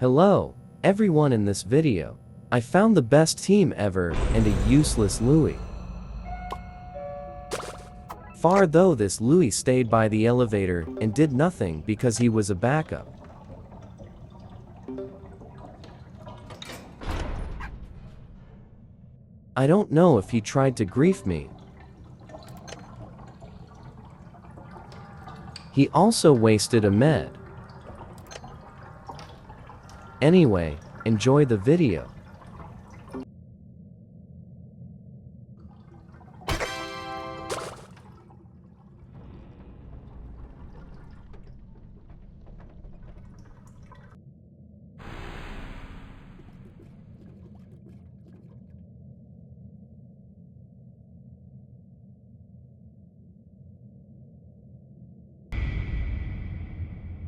Hello, everyone. In this video, I found the best team ever and a useless Louis. Far though this Louis stayed by the elevator and did nothing because he was a backup. I don't know if he tried to grief me. He also wasted a med. Anyway, enjoy the video.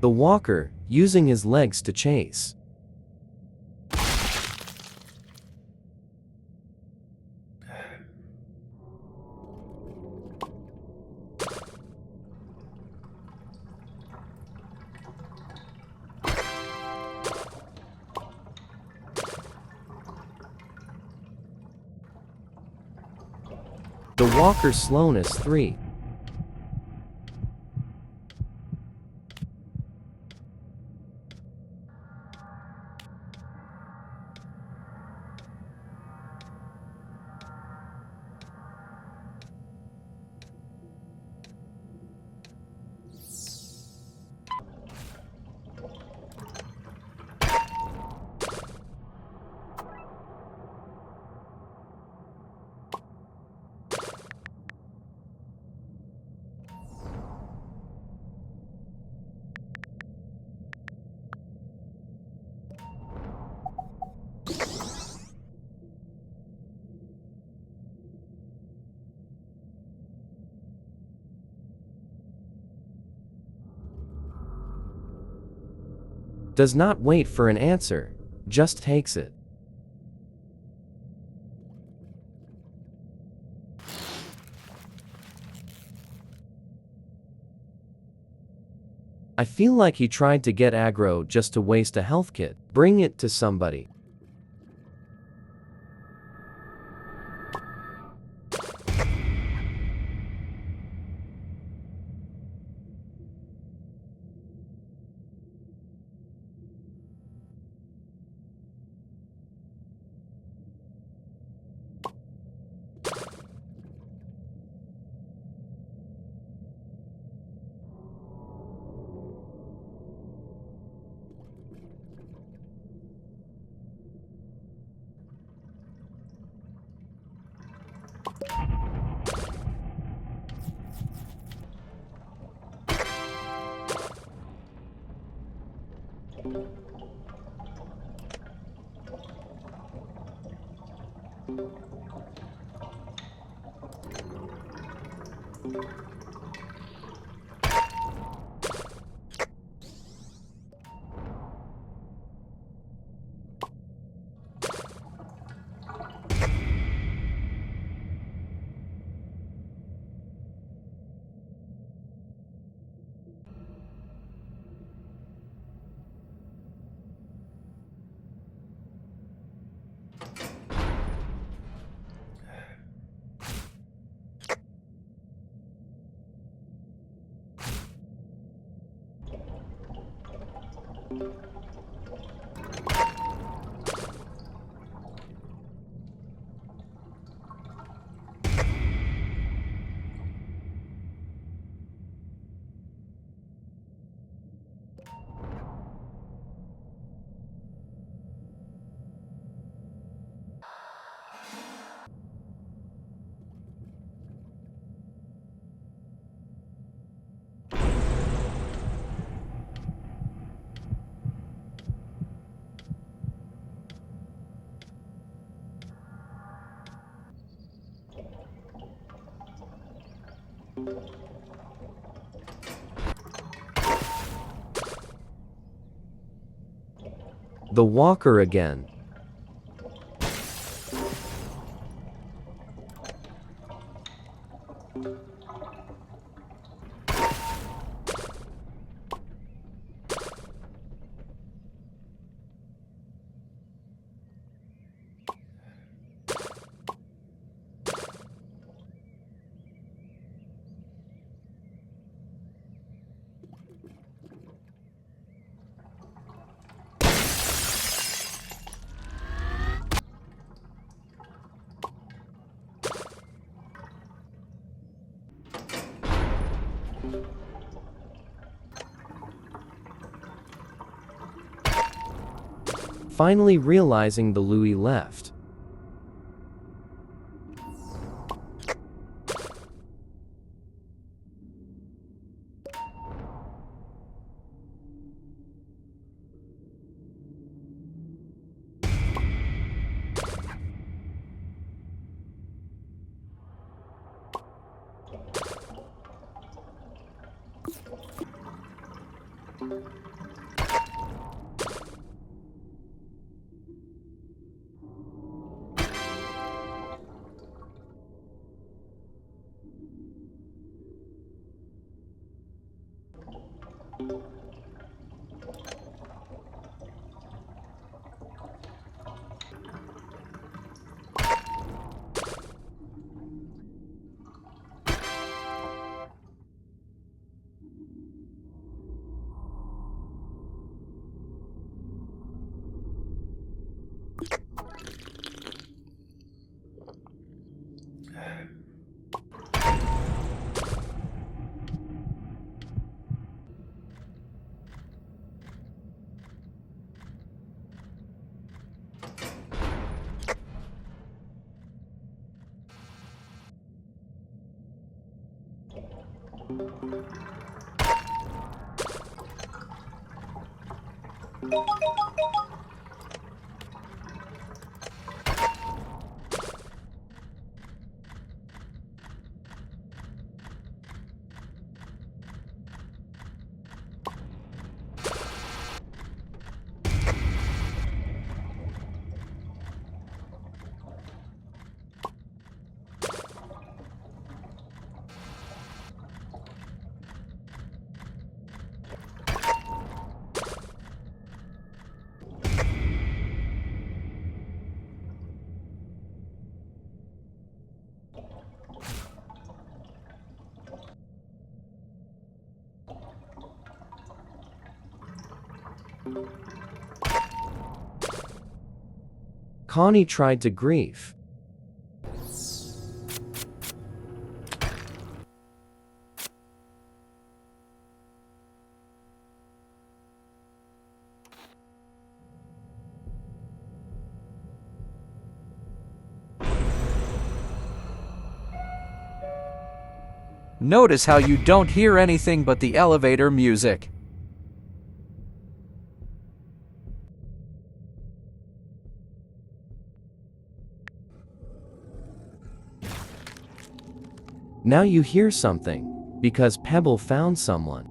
The walker, using his legs to chase. The walker's slowness 3. Does not wait for an answer, just takes it. I feel like he tried to get aggro just to waste a health kit. Bring it to somebody. The walker again. finally realizing the Louis left. Connie tried to grief. Notice how you don't hear anything but the elevator music. Now you hear something, because Pebble found someone.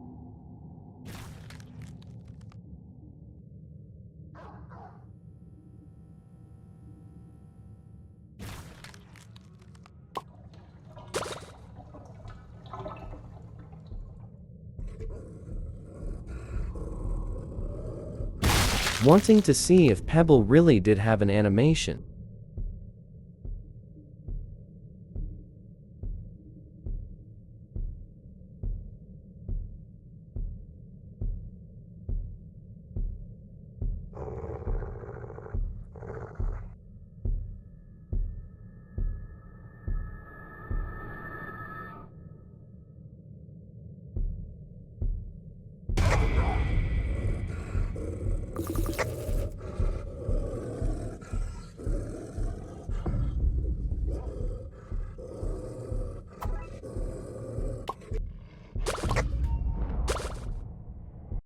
Wanting to see if Pebble really did have an animation,